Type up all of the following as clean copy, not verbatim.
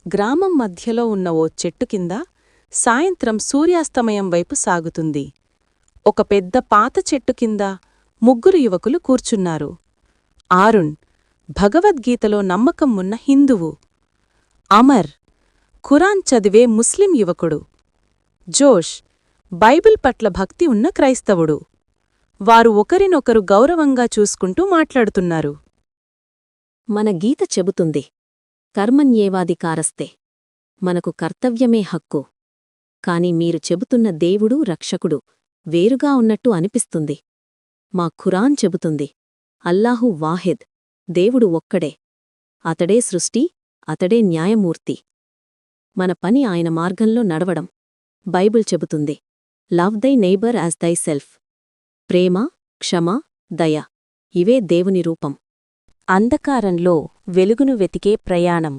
గ్రామం మధ్యలో ఉన్న ఓ చెట్టు కింద సాయంత్రం సూర్యాస్తమయం వైపు సాగుతుంది. ఒక పెద్ద పాత చెట్టు కింద ముగ్గురు యువకులు కూర్చున్నారు. ఆరుణ్ భగవద్గీతలో నమ్మకం ఉన్న హిందువు. అమర్ ఖురాన్ చదివే ముస్లిం యువకుడు. జోష్ బైబిల్ పట్ల భక్తి ఉన్న క్రైస్తవుడు. వారు ఒకరినొకరు గౌరవంగా చూసుకుంటూ మాట్లాడుతున్నారు. మన గీత చెబుతుంది, కర్మణ్యేవాధికారస్తే, మనకు కర్తవ్యమే హక్కు. కాని మీరు చెబుతున్న దేవుడు రక్షకుడు వేరుగా ఉన్నట్టు అనిపిస్తుంది. మా ఖురాన్ చెబుతుంది, అల్లాహు వాహిద్, దేవుడు ఒక్కడే. అతడే సృష్టి, అతడే న్యాయమూర్తి. మన పని ఆయన మార్గంలో నడవడం. బైబిల్ చెబుతుంది, love thy neighbour as thyself. ప్రేమ, క్షమ, దయ ఇవే దేవుని రూపం. అంధకారంలో వెలుగును వెతికే ప్రయాణం.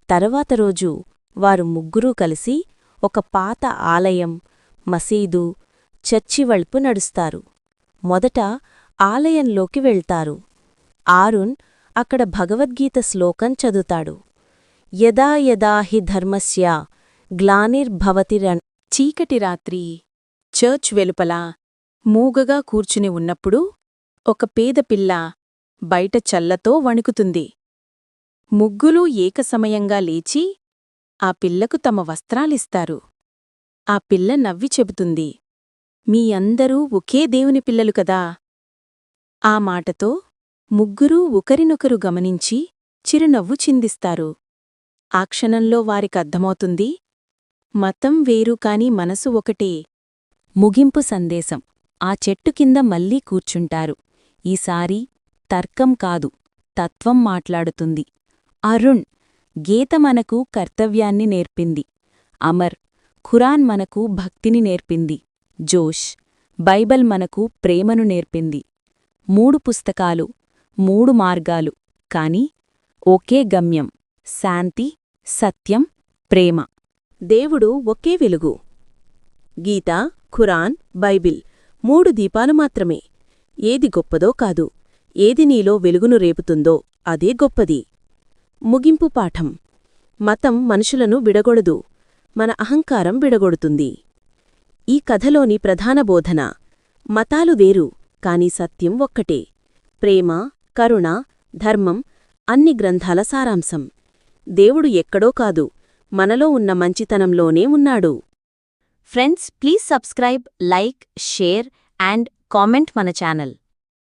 తరువాత రోజు వారు ముగ్గురూ కలిసి ఒక పాత ఆలయం, మసీదు, చర్చి వైపు నడుస్తారు. మొదట ఆలయంలోకి వెళ్తారు. ఆరుణ్ అక్కడ భగవద్గీత శ్లోకం చదువుతాడు. యదా యదా హి ధర్మస్య గ్లానిర్భవతిరన్. చీకటి రాత్రి చర్చ్ వెలుపల మూగగా కూర్చుని ఉన్నప్పుడు ఒక పేదపిల్ల బయట చల్లతో వణుకుతుంది. ముగ్గురూ ఏకసమయంగా లేచి ఆ పిల్లకు తమ వస్త్రాలిస్తారు. ఆ పిల్ల నవ్వి చెబుతుంది, మీ అందరూ ఒకే దేవుని పిల్లలు కదా. ఆ మాటతో ముగ్గురూ ఒకరినొకరు గమనించి చిరునవ్వు చిందిస్తారు. ఆ క్షణంలో వారికర్థమవుతుంది, మతం వేరు కాని మనసు ఒకటే. ముగింపు సందేశం. ఆ చెట్టు కింద మళ్ళీ కూర్చుంటారు. ఈసారి తర్కం కాదు, తత్వం మాట్లాడుతుంది. అరుణ్ గీత మనకు కర్తవ్యాన్ని నేర్పింది. అమర్ ఖురాన్ మనకు భక్తిని నేర్పింది. జోష్ బైబిల్ మనకు ప్రేమను నేర్పింది. 3 పుస్తకాలు, 3 మార్గాలు, కాని ఒకే గమ్యం, శాంతి, సత్యం, ప్రేమ. దేవుడు ఒకే వెలుగు. గీత, ఖురాన్, బైబిల్ 3 దీపాలు మాత్రమే. ఏది గొప్పదో కాదు, ఏది నీలో వెలుగును రేపుతుందో అదే గొప్పది. ముగింపు పాఠం. మతం మనుషులను విడగొడదు, మన అహంకారం విడగొడుతుంది. ఈ కథలోని ప్రధాన బోధన, మతాలు వేరు కాని సత్యం ఒక్కటే. ప్రేమ, కరుణ, ధర్మం అన్ని గ్రంథాల సారాంశం. దేవుడు ఎక్కడో కాదు, మనలో ఉన్న మంచితనంలోనే ఉన్నాడు. Friends, please subscribe, like, share and comment మన ఛానల్.